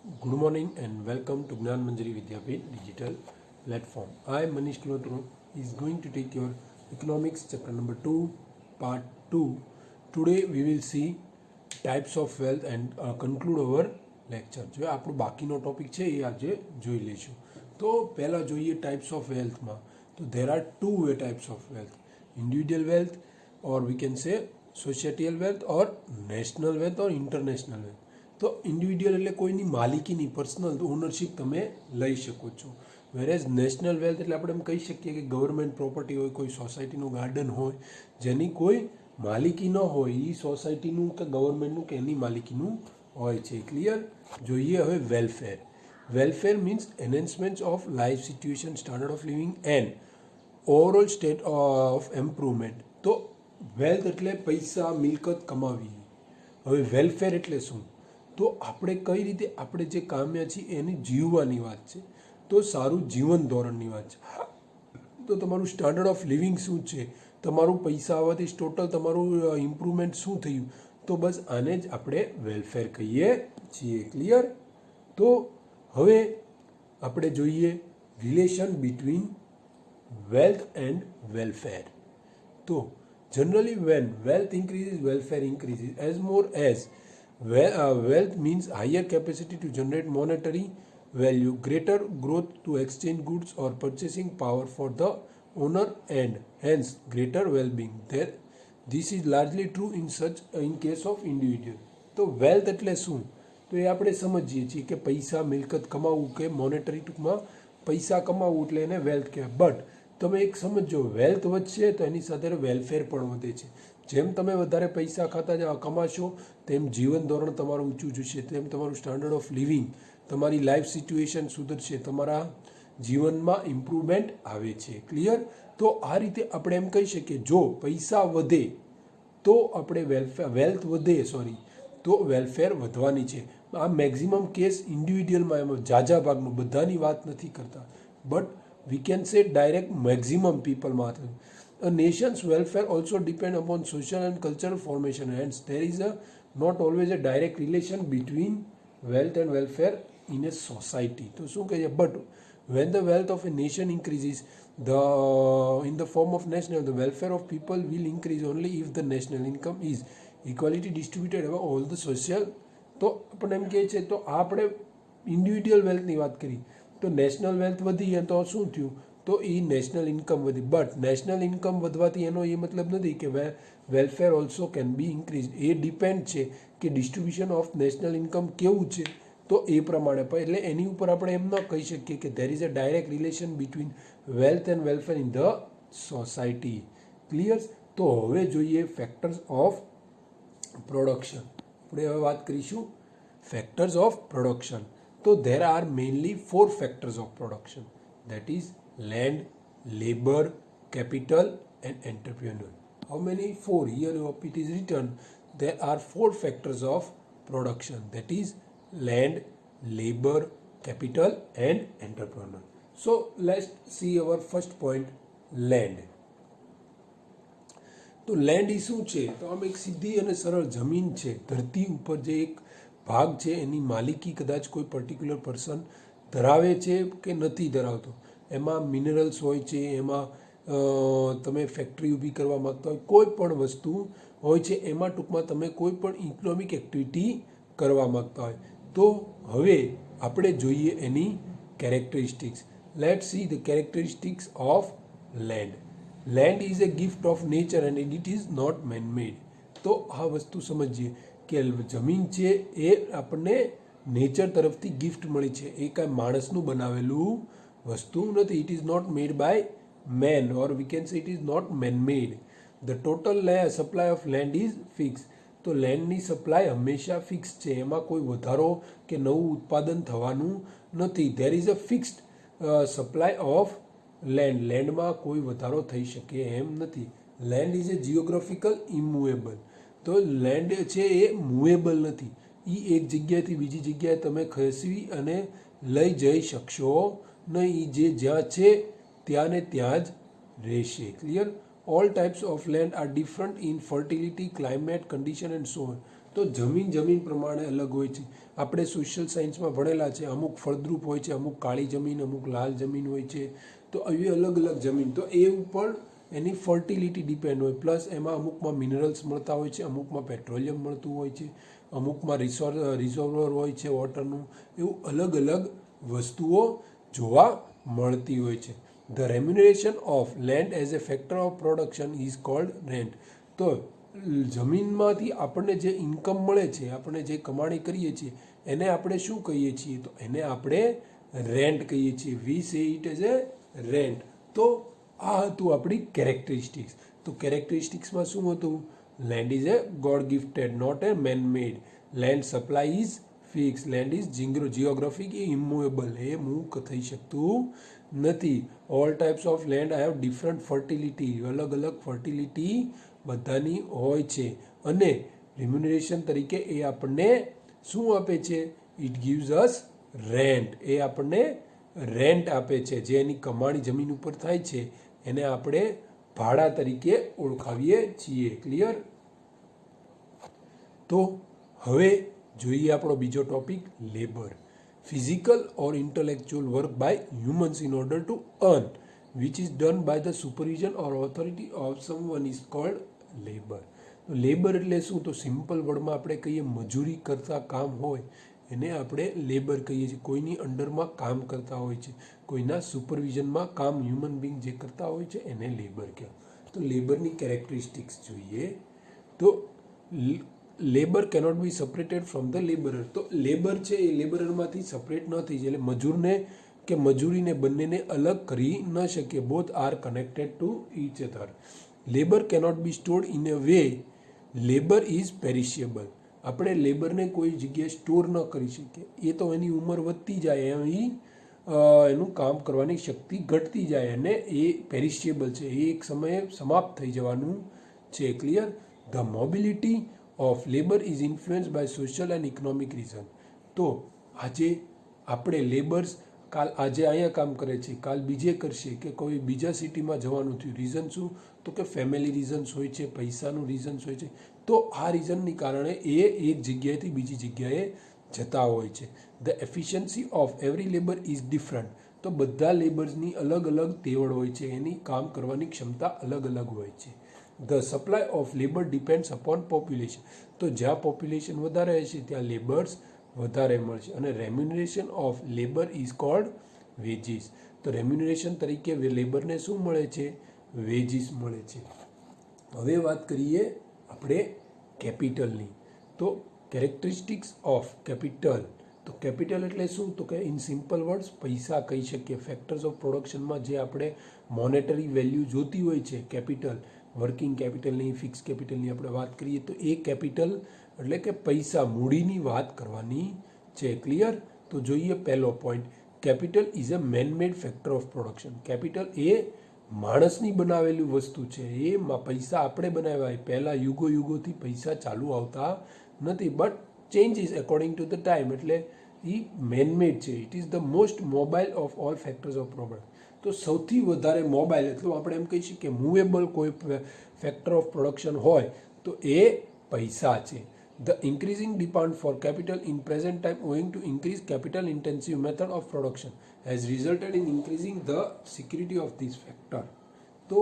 Good morning and welcome to Gnan Manjari Vidyapit digital platform. I, Manish Kilotro, is going to take your economics chapter number 2, part 2. Today we will see types of wealth and conclude our lecture. જો આપણો બાકીનો topic છે એ આજે જોઈ લઈશું. તો પહેલાં જોઈએ types of wealthમાં. તો there are two types of wealth. Individual wealth, or we can say societal wealth, or national wealth, or international wealth. તો ઇન્ડિવિડ્યુઅલ એટલે કોઈની માલિકીની પર્સનલ ઓનરશિપ તમે લઈ શકો છો. વેરેઝ નેશનલ વેલ્થ એટલે આપણે એમ કહી શકીએ કે ગવર્મેન્ટ પ્રોપર્ટી હોય, કોઈ સોસાયટીનું ગાર્ડન હોય જેની કોઈ માલિકી ન હોય, એ સોસાયટીનું કે ગવર્મેન્ટનું કે એની માલિકીનું હોય છે. ક્લિયર? જોઈએ હવે welfare. Welfare means enhancement of life situation, standard of living and overall state of improvement. તો વેલ્થ એટલે પૈસા, મિલકત કમાવી. હવે વેલફેર એટલે શું? તો આપણે કઈ રીતે આપણે જે કામ્યા છીએ એની જીવવાની વાત છે. તો સારું જીવન ધોરણની વાત છે. તો તમારું સ્ટાન્ડર્ડ ઓફ લિવિંગ શું છે, તમારું પૈસા આવવાથી ટોટલ તમારું ઇમ્પ્રુવમેન્ટ શું થયું, તો બસ આને જ આપણે વેલફેર કહીએ છીએ. ક્લિયર? તો હવે આપણે જોઈએ relation between wealth and welfare. તો generally when wealth increases, welfare increases. As more as wealth means higher capacity to generate monetary value, greater growth to exchange goods or purchasing power for the owner, and hence greater well-being. This is largely true in case of individual. તો wealth એટલે શું? તો એ આપણે સમજીએ છીએ કે પૈસા, મિલકત કમાવવું, કે મોનેટરી ટૂંકમાં પૈસા કમાવવું એટલે એને વેલ્થ કહેવાય. બટ તમે એક સમજો, વેલ્થ વધશે તો એની સાથે વેલફેર પણ વધે છે. જેમ તમે વધારે પૈસા કમાશો તેમ જીવન ધોરણ તમારું ઊંચું જશે, તેમ તમારું સ્ટાન્ડર્ડ ઓફ લિવિંગ, તમારી લાઈફ સિચ્યુએશન સુધરશે, તમારા જીવનમાં ઇમ્પ્રુવમેન્ટ આવે છે. ક્લિયર? તો આ રીતે આપણે એમ કહી શકીએ, જો પૈસા વધે તો આપણે વેલ્થ વધે તો વેલફેર વધવાની છે. આ મેક્ઝિમમ કેસ ઇન્ડિવિડ્યુઅલમાં, એમાં ઝાઝા ભાગનું, બધાની વાત નથી કરતા, but we can say direct maximum પીપલમાં. A nation's welfare also depends upon social and cultural formation. Hence, there is not always a direct relation between wealth and welfare in a society. તો શું કહીએ? But when the wealth of a nation increases, in the form of national, the welfare of people will increase only if the national income is equally distributed over all the social. તો આપણે એમ કહે છે, તો આપણે individual વેલ્થની વાત કરી, તો national wealth વધી તો શું થયું? તો એ નેશનલ ઇન્કમ વધી. બટ નેશનલ ઇન્કમ વધવાથી એનો એ મતલબ નથી કે welfare also can be increase. A depend છે કે ડિસ્ટ્રીબ્યુશન ઓફ નેશનલ ઇન્કમ કેવું છે, તો એ પ્રમાણે. એટલે એની ઉપર આપણે એમ ન કહી શકીએ કે there is a direct relation between wealth and welfare in the society. Clear? તો હવે જોઈએ ફેક્ટર્સ ઓફ પ્રોડક્શન. આપણે હવે વાત કરીશું ફેક્ટર્સ ઓફ પ્રોડક્શન. તો there R mainly 4 factors of production, that is land, labor, capital and entrepreneur. How many? 4. Here it is written there are 4 factors of production, that is land, labor, capital and entrepreneur. So let's see our first point, land. તો land એ શું છે? તો આમ એક સીધી અને સરળ જમીન છે, ધરતી ઉપર જે એક ભાગ છે એની માલિકી કદાચ કોઈ પર્ટિક્યુલર પર્સન ધરાવે છે કે નથી ધરાવતો. એમાં મિનરલ્સ હોય છે, એમાં તમે ફેક્ટરી ઊભી કરવા માગતા હોય, કોઈ પણ વસ્તુ હોય છે, એમાં ટૂંકમાં તમે કોઈ પણ ઇકોનોમિક એક્ટિવિટી કરવા માગતા હોય. તો હવે આપણે જોઈએ એની characteristics. Let see the characteristics of land. Land is a gift of nature and it is not man made. તો આ વસ્તુ સમજીએ કે જમીન છે એ આપણને નેચર તરફથી ગિફ્ટ મળી છે, એ કાંઈ માણસનું બનાવેલું વસ્તુ નથી. It is not made by man, or we can say it is not man made. The total supply of land is fix. તો લેન્ડની સપ્લાય હંમેશા ફિક્સ છે, એમાં કોઈ વધારો કે નવું ઉત્પાદન થવાનું નથી. There is a fixed supply of land. લેન્ડમાં કોઈ વધારો થઈ શકે એમ નથી. Land is a geographical immovable. તો લેન્ડ છે એ મૂવેબલ નથી. એ એક જગ્યાએથી બીજી જગ્યાએ તમે ખસી અને લઈ જઈ શકશો નહીં. એ જે જ્યાં છે ત્યાં ને ત્યાં જ રહેશે. Clear? All types of land are different in fertility, climate, condition and so on. તો જમીન પ્રમાણે અલગ હોય છે. આપણે સોશિયલ સાયન્સમાં ભણેલા છે, અમુક ફળદ્રુપ હોય છે, અમુક કાળી જમીન, અમુક લાલ જમીન હોય છે. તો આવી અલગ અલગ જમીન, તો એ ઉપર એની ફર્ટિલિટી ડિપેન્ડ હોય. પ્લસ એમાં અમુકમાં મિનરલ્સ મળતા હોય છે, અમુકમાં પેટ્રોલિયમ મળતું હોય છે, અમુકમાં રિઝર્વર હોય છે વોટરનું. એવું અલગ અલગ વસ્તુઓ જોવા મળતી હોય છે. The remuneration of land as a factor of production is called rent. તો જમીનમાંથી આપણને જે ઇન્કમ મળે છે, આપણે જે કમાણી કરીએ છીએ, એને આપણે શું કહીએ છીએ? તો એને આપણે રેન્ટ કહીએ છીએ. વી સે ઇટ એઝ એ રેન્ટ. તો આ હતું આપણી કેરેક્ટરિસ્ટિક્સ. તો કેરેક્ટરિસ્ટિક્સમાં શું હતું? Land is a god gifted, not a man made. Land supply is fix. Land is geographic immovable. એ મૂવ થઈ શકતું નથી. All types of land have different fertility. અલગ અલગ ફર્ટિલિટી બધાની હોય છે. અને રિમ્યુનરેશન તરીકે એ આપણને શું આપે છે? It gives us rent. એ આપણને રેન્ટ આપે છે. જે એની કમાણી જમીન ઉપર થાય છે એને આપણે ભાડા તરીકે ઓળખાવીએ છીએ. ક્લિયર? તો હવે જોઈએ આપણો બીજો topic, labour. Physical or intellectual work by humans in order to earn which is done by the supervision or authority of someone is called labor. Labour એટલે શું? તો સિમ્પલ વર્ડમાં આપણે કહીએ મજૂરી કરતા કામ હોય એને આપણે લેબર કહીએ છીએ. કોઈની અંડરમાં કામ કરતા હોય છે, કોઈના સુપરવિઝનમાં કામ હ્યુમન બિંગ જે કરતા હોય છે એને લેબર કહેવાય. તો લેબરની કેરેક્ટરિસ્ટિક્સ જોઈએ. તો labour cannot be separated from the labourer. તો લેબર છે એ લેબરરમાંથી સેપરેટ ન થઈ જાય. એટલે મજૂરને કે મજૂરીને બંનેને અલગ કરી ન શકીએ. Both are connected to each other. Labour cannot be stored in a way. Labour is perishable. આપણે લેબરને કોઈ જગ્યાએ સ્ટોર ન કરી શકીએ. એ તો એની ઉંમર વધતી જાય એનું કામ કરવાની શક્તિ ઘટતી જાય અને એ પેરિશેબલ છે. એ એક સમયે સમાપ્ત થઈ જવાનું છે. Clear? The mobility of labour is influence by social and economic reason. તો આજે આપણે લેબર્સ આજે અહીંયા કામ કરે છે, કાલ બીજે કરશે, કે કોઈ બીજા સિટીમાં જવાનું થયું. રીઝન શું? તો કે ફેમિલી રીઝન્સ હોય છે, પૈસાનું રીઝન્સ હોય છે. તો આ રીઝનની કારણે એ એક જગ્યાએથી બીજી જગ્યાએ જતા હોય છે. The efficiency of every labour is different. તો બધા લેબર્સની અલગ અલગ તેવડ હોય છે, એની કામ કરવાની ક્ષમતા અલગ અલગ હોય છે. The supply of labour depends upon population. તો જ્યાં પોપ્યુલેશન વધારે હશે ત્યાં લેબર્સ વધારે મળશે. અને remuneration of labour is called wages. તો રેમ્યુનરેશન તરીકે લેબરને શું મળે છે? વેજીસ મળે છે. હવે વાત કરીએ આપણે કેપિટલની. તો કેરેક્ટરિસ્ટિક્સ ઓફ કેપિટલ. તો કેપિટલ એટલે શું? તો કે ઇન સિમ્પલ વર્ડ્સ પૈસા કહી શકીએ. ફેક્ટર્સ ઓફ પ્રોડક્શનમાં જે આપણે મોનેટરી વેલ્યુ જોતી હોય છે, કેપિટલ, વર્કિંગ કેપિટલની, ફિક્સ કેપિટલની આપણે વાત કરીએ તો એ કેપિટલ એટલે કે પૈસા, મૂડીની વાત કરવાની છે. ક્લિયર? તો જોઈએ પહેલો point, capital is a main made factor of production. Capital એ માણસની બનાવેલી વસ્તુ છે. એ પૈસા આપણે બનાવ્યા. પહેલાં યુગોથી પૈસા ચાલુ આવતા નથી, but changes according to the time. એટલે એ મેનમેડ છે. It is the most mobile of all factors of product. તો સૌથી વધારે મોબાઈલ, એટલું આપણે એમ કહી શકીએ કે મૂવેબલ કોઈ ફેક્ટર ઓફ પ્રોડક્શન હોય તો એ પૈસા છે. The increasing demand for capital in present time owing to increased capital intensive method of production has resulted in increasing the security of this factor. તો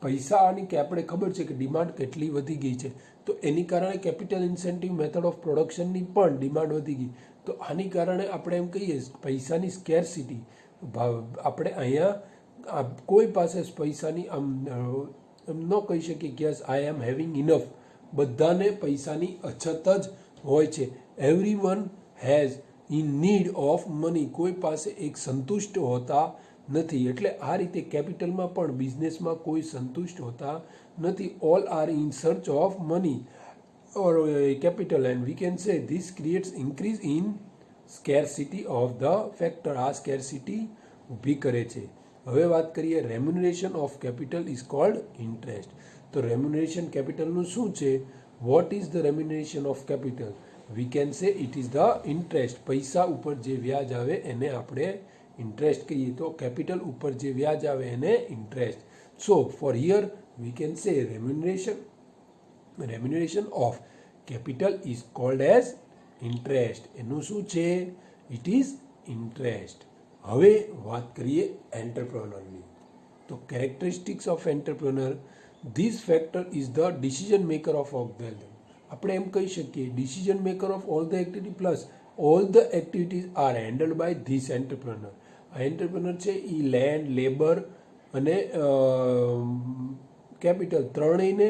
પૈસાની કે આપણે ખબર છે કે ડિમાન્ડ કેટલી વધી ગઈ છે, તો એની કારણે કેપિટલ ઇન્સેન્ટિવ મેથડ ઓફ પ્રોડક્શનની પણ ડિમાન્ડ વધી ગઈ. તો આની કારણે આપણે એમ કહીએ પૈસાની સ્કેરસિટી. આપણે અહીંયા કોઈ પાસે પૈસાની એમ ન કહી શકીએ કે yes I am having enough. બધાને પૈસાની અછત જ હોય છે. Every one has in need of money. કોઈ પાસે એક સંતુષ્ટ હોતા નથી. એટલે આ રીતે કેપિટલમાં પણ બિઝનેસમાં કોઈ સંતુષ્ટ હોતા નથી. All are in search of money or capital and we can say this creates increase in scarcity of the factor. આ સ્કેરસિટી ઊભી કરે છે. હવે વાત કરીએ remuneration of capital is called interest. તો રેમ્યુનરેશન કેપિટલનું શું છે? What is the remuneration of capital? We can say it is the interest. પૈસા ઉપર જે વ્યાજ આવે એને આપણે ઇન્ટરેસ્ટ કહીએ. તો કેપિટલ ઉપર જે વ્યાજ આવે એને interest. So for here we can say remuneration of capital is called as interest. એનું શું છે? It is interest. હવે વાત કરીએ એન્ટરપ્રેન્યોરની. તો characteristics of entrepreneur, this factor is the decision maker of all the. આપણે એમ કહી શકીએ decision maker of all the activity plus all the activities are handled by this entrepreneur. આ એન્ટરપ્રેન્યોર છે એ લેન્ડ, લેબર અને કેપિટલ ત્રણેયને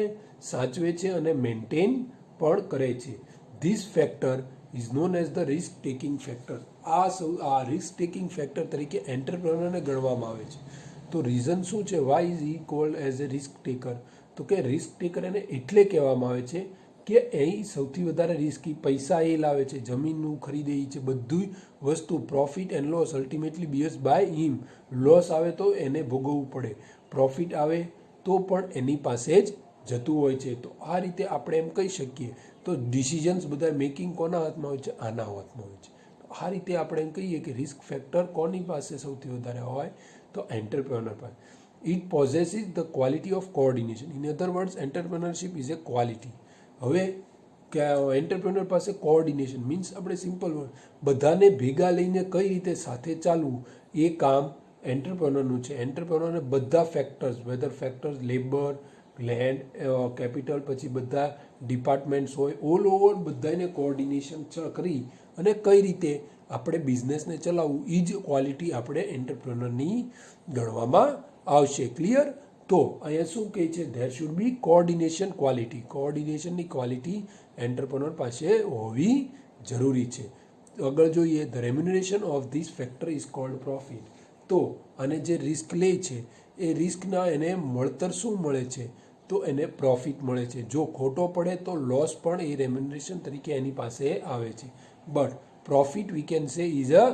સાચવે છે અને મેન્ટેન પણ કરે છે. This factor is known as the risk taking factor. આ રિસ્ક ટેકિંગ ફેક્ટર તરીકે એન્ટરપ્રેન્યોરને ગણવામાં આવે છે. તો રીઝન શું છે? Why is he called as a risk taker? તો કે રિસ્ક ટેકર એને એટલે કહેવામાં આવે છે કે અહીં સૌથી વધારે રિસ્કી પૈસા એ લાવે છે, જમીનનું ખરીદે છે, બધી વસ્તુ. Profit and loss ultimately bears by him. Loss આવે તો એને ભોગવવું પડે, પ્રોફિટ આવે તો પણ એની પાસે જ જતું હોય છે. તો આ રીતે આપણે એમ કહી શકીએ. તો ડિસિઝન્સ બધા મેકિંગ કોના હાથમાં હોય છે? આના હાથમાં હોય છે. તો આ રીતે આપણે એમ કહીએ કે રિસ્ક ફેક્ટર કોની પાસે સૌથી વધારે હોય? તો એન્ટરપ્રેન્યોર પાસે. It possesses the quality of coordination. In other words entrepreneurship is a quality. હવે એન્ટરપ્રેન્યોર પાસે કોઓર્ડિનેશન મીન્સ આપણે સિમ્પલ બધાને ભેગા લઈને કઈ રીતે સાથે ચાલવું એ કામ એન્ટરપ્રેન્યોરનું છે. એન્ટરપ્રેન્યોરને બધા factors, weather factors, labour, land, capital, પછી બધા ડિપાર્ટમેન્ટ્સ હોય, ઓલ ઓવર બધાને કોઓર્ડિનેશન કરી અને કઈ રીતે આપણે બિઝનેસને ચલાવવું, એ જ ક્વોલિટી આપણે એન્ટરપ્રેન્યોરની ગણવામાં આવશે. ક્લિયર? તો અહીંયા શું કહે છે? There should be coordination quality. કોઓર્ડિનેશનની ક્વોલિટી એન્ટરપ્રેન્યોર પાસે હોવી જરૂરી છે. આગળ જોઈએ, the remuneration of this factor is called profit. તો અને જે રિસ્ક લે છે એ રિસ્કના એને મળતર શું મળે છે? તો એને પ્રોફિટ મળે છે. જો ખોટો પડે તો લોસ પણ એ રેમ્યુનરેશન તરીકે એની પાસે આવે છે. બટ પ્રોફિટ વી કેન સે ઇઝ અ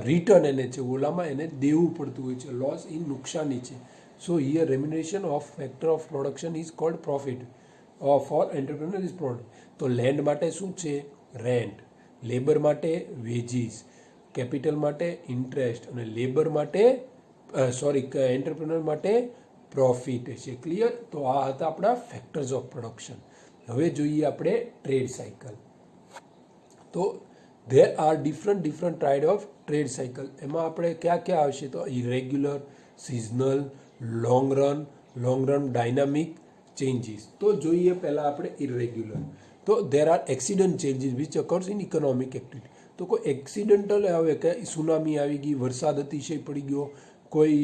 રિટર્ન એને છે, ઓલામાં એને દેવું પડતું હોય છે. લોસ એ નુકસાની છે. So here remuneration of factor of production is called profit for entrepreneur is product. તો લેન્ડ માટે શું છે? રેન્ટ. લેબર માટે વેજીસ. કેપિટલ માટે ઇન્ટરેસ્ટ. અને લેબર માટે એન્ટરપ્રેન્યોર માટે પ્રોફિટ છે. ક્લિયર? તો આ હતા આપણા ફેક્ટર્સ ઓફ પ્રોડક્શન. હવે જોઈએ આપણે ટ્રેડ સાયકલ. તો there are different type of trade cycle. એમાં આપણે ક્યાં આવશે? તો irregular, seasonal, long run, dynamic changes. તો જોઈએ પહેલાં આપણે ઇરેગ્યુલર. તો there are accident changes which occurs in economic activity. તો કોઈ એક્સિડન્ટલ આવે કે સુનામી આવી ગઈ, વરસાદ અતિશય પડી ગયો, કોઈ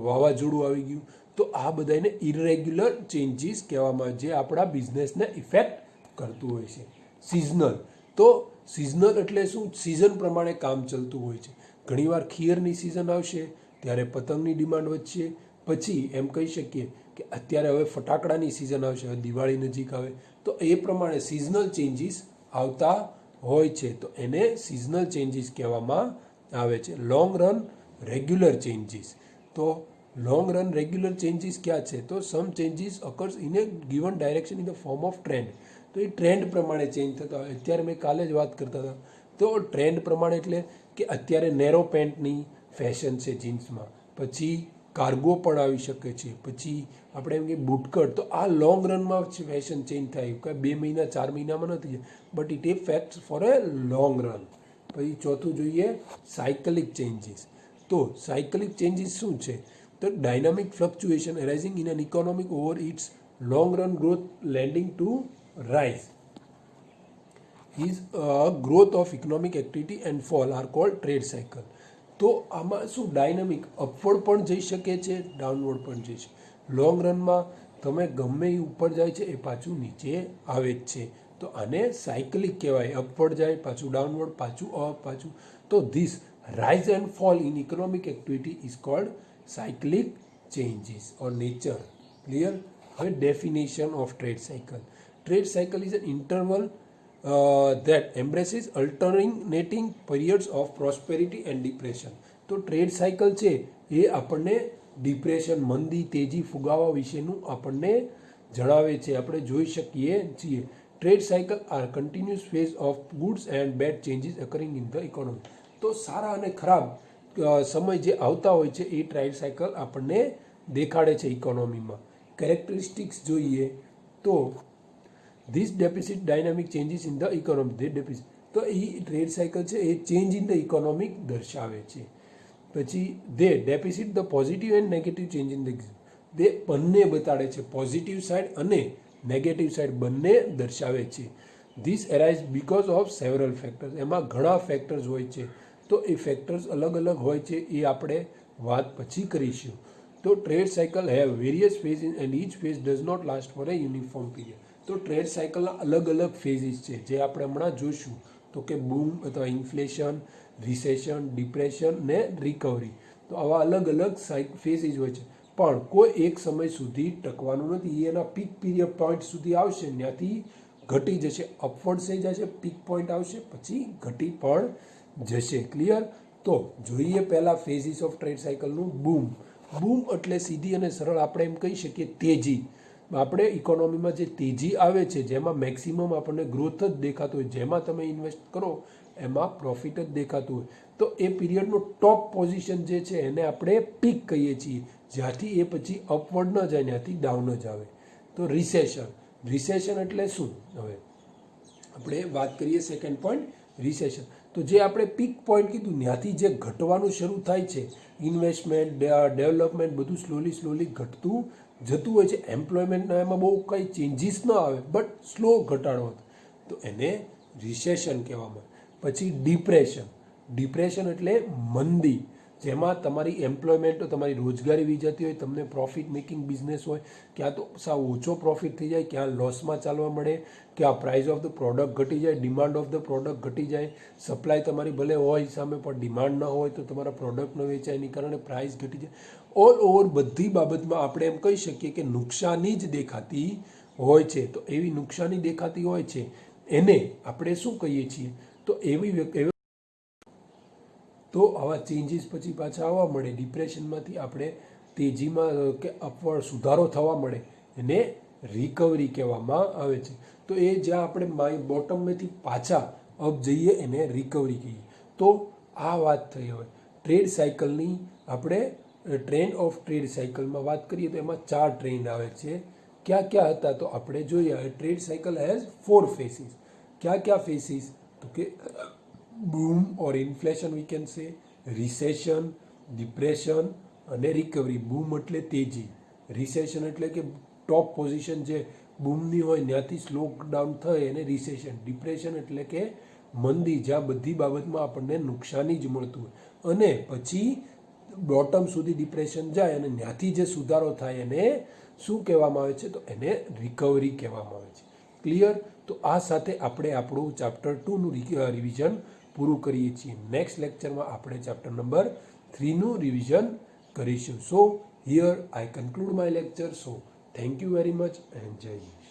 વાવાઝોડું આવી ગયું, તો આ બધાને ઇરેગ્યુલર ચેન્જીસ કહેવામાં આવે, જે આપણા બિઝનેસને ઇફેક્ટ કરતું હોય છે. સિઝનલ. તો સિઝનલ એટલે શું? સિઝન પ્રમાણે કામ ચાલતું હોય છે. ઘણીવાર ખીરની સિઝન આવશે ત્યારે પતંગની ડિમાન્ડ વધશે. પછી એમ કહી શકીએ કે અત્યારે હવે ફટાકડાની સિઝન આવશે, હવે દિવાળી નજીક આવે, તો એ પ્રમાણે સિઝનલ ચેન્જીસ આવતા હોય છે. તો એને સિઝનલ ચેન્જીસ કહેવામાં આવે છે. Long run regular changes. તો લોંગ રન રેગ્યુલર ચેન્જીસ ક્યાં છે? તો some changes occurs in a given direction in the form of trend. તો એ ટ્રેન્ડ પ્રમાણે ચેન્જ થતા હોય. અત્યારે મેં કાલે જ વાત કરતા હતા. તો ટ્રેન્ડ પ્રમાણે એટલે કે અત્યારે નેરો પેન્ટની ફેશન છે જીન્સમાં, પછી કાર્ગો પણ આવી શકે છે, પછી આપણે એમ કે બુટકટ. તો આ લોંગ રનમાં ફેશન ચેન્જ થાય, કે 2 મહિના 4 મહિનામાં નથી, but it a fact for a long run. પછી ચોથું જોઈએ સાયકલિક ચેન્જીસ. તો સાયકલિક ચેન્જીસ શું છે? તો dynamic fluctuation arising in an economic over its long run growth leading to rise is growth of economic activity and fall are called trade cycle. તો આમાં શું? ડાયનામિક અપવર્ડ પણ જઈ શકે છે, ડાઉનવર્ડ પણ જઈ શકે. લોંગ રનમાં તમે ગમે એ ઉપર જાય છે એ પાછું નીચે આવે જ છે. તો આને સાયકલિક કહેવાય. અપવર્ડ જાય, પાછું ડાઉનવર્ડ, પાછું અપ, પાછું. તો this rise and fall in economic activity is called cyclic changes or nature. Clear? હવે definition of trade cycle. Trade cycle is an interval that embraces alternating periods of prosperity and depression. તો trade cycle છે એ આપણને depression, મંદી, તેજી, ફુગાવા વિશેનું આપણને જણાવે છે. આપણે જોઈ શકીએ છીએ. Trade cycle are continuous phase of goods and bad changes occurring in the economy. તો સારા અને ખરાબ સમય જે આવતા હોય છે એ ટ્રેડ સાયકલ આપણને દેખાડે છે ઇકોનોમીમાં. કેરેક્ટરિસ્ટિક્સ જોઈએ તો this deficit dynamic changes in the economy. They deficit, તો એ ટ્રેડ સાયકલ છે એ ચેન્જ ઇન ધ ઇકોનોમિક દર્શાવે છે. પછી they deficit the positive and negative change in the, તે બંને બતાડે છે, પોઝિટિવ સાઇડ અને નેગેટિવ સાઇડ બંને દર્શાવે છે. This arise because of several factors, એમાં ઘણા ફેક્ટર્સ હોય છે. તો એ ફેક્ટર્સ અલગ અલગ હોય છે, એ આપણે વાત પછી કરીશું. તો trade cycle have various phase and each phase does not last for a uniform period. તો ટ્રેડ સાયકલના અલગ અલગ ફેઝિસ છે, જે આપણે હમણાં જોઈશું. તો કે બૂમ અથવા ઇન્ફ્લેશન, રિસેશન, ડિપ્રેશન ને રિકવરી. તો આવા અલગ અલગ ફેઝિસ હોય છે, પણ કોઈ એક સમય સુધી ટકવાનું નથી. એના પીક પીરિયડ પોઈન્ટ સુધી આવશે, ત્યાંથી ઘટી જશે, અપવર્ડ થઈ જશે, પીક પોઈન્ટ આવશે, પછી ઘટી પણ જશે. ક્લિયર? તો જોઈએ પહેલા ફેઝિસ ઓફ ટ્રેડ સાયકલનું. બૂમ. બૂમ એટલે સીધી અને સરળ આપણે એમ કહી શકીએ તેજી. આપણે ઇકોનોમીમાં જે તેજી આવે છે, જેમાં મેક્સિમમ આપણને ગ્રોથ જ દેખાતો હોય, જેમાં તમે ઇન્વેસ્ટ કરો એમાં પ્રોફિટ જ દેખાતું હોય, તો એ પીરિયડનો ટોપ પોઝિશન જે છે એને આપણે પીક કહીએ છીએ. જ્યાંથી એ પછી અપવર્ડ ન જાય, ત્યાંથી ડાઉન જ આવે. તો રિસેશન. રિસેશન એટલે શું? હવે આપણે વાત કરીએ સેકન્ડ પોઈન્ટ, રિસેશન. તો જે આપણે પીક પોઈન્ટ કીધું, ત્યાંથી જે ઘટવાનું શરૂ થાય છે, ઇન્વેસ્ટમેન્ટ, ડેવલપમેન્ટ બધું સ્લોલી ઘટતું જતું હોય છે. એમ્પ્લોયમેન્ટના એમાં બહુ કંઈ ચેન્જીસ ન આવે, બટ સ્લો ઘટાડો, તો એને રિસેશન કહેવામાં. પછી ડિપ્રેશન. ડિપ્રેશન એટલે મંદી, જેમાં તમારી એમ્પ્લોયમેન્ટ, તમારી રોજગારી વી જતી હોય, તમને પ્રોફિટ મેકિંગ બિઝનેસ હોય, ક્યાં તો સાવ ઓછો પ્રોફિટ થઈ જાય, ક્યાં લોસમાં ચાલવા મળે, ક્યાં પ્રાઇસ ઓફ ધ પ્રોડક્ટ ઘટી જાય, ડિમાન્ડ ઓફ ધ પ્રોડક્ટ ઘટી જાય, સપ્લાય તમારી ભલે હોય સામે પણ ડિમાન્ડ ન હોય, તો તમારા પ્રોડક્ટ ન વેચાય, એની કારણે પ્રાઇસ ઘટી જાય. ઓલ ઓવર બધી બાબતમાં આપણે એમ કહી શકીએ કે નુકસાની જ દેખાતી હોય છે. તો એવી નુકસાની દેખાતી હોય છે, એને આપણે શું કહીએ છીએ? તો તો આવા ચેન્જીસ પછી પાછા આવવા મળે, ડિપ્રેશનમાંથી આપણે તેજીમાં કે અપવર્ડ સુધારો થવા મળે, એને રિકવરી કહેવામાં આવે છે. તો એ જ્યાં આપણે બોટમમાંથી પાછા અપ જઈએ એને રિકવરી કહીએ. તો આ વાત થઈ. હવે ટ્રેડ સાયકલની આપણે ટ્રેન્ડ ઓફ ટ્રેડ સાયકલમાં વાત કરીએ તો એમાં 4 ટ્રેન્ડ આવે છે. ક્યાં ક્યાં હતા? તો આપણે જોઈએ. Trade cycle has 4 phases. ક્યાં ફેસીસ? તો કે boom or inflation we can say, recession, depression અને રિકવરી. બૂમ એટલે તેજી, રિસેશન એટલે કે ટોપ પોઝિશન જે બૂમની હોય ત્યાંથી સ્લો ડાઉન થાય એને રિસેશન. ડિપ્રેશન એટલે કે મંદી, જ્યાં બધી બાબતમાં આપણને નુકસાની જ મળતું હોય, અને પછી બોટમ સુધી ડિપ્રેશન જાય અને ત્યાંથી જે સુધારો થાય એને શું કહેવામાં આવે છે? તો એને રિકવરી કહેવામાં આવે છે. ક્લિયર? તો આ સાથે આપણે આપણું ચેપ્ટર 2નું રિવિઝન પૂરું કરીએ છીએ. નેક્સ્ટ લેક્ચરમાં આપણે ચેપ્ટર નંબર 3નું રિવિઝન કરીશું. સો here I conclude my lecture. So thank you very much and જય હિન્દ.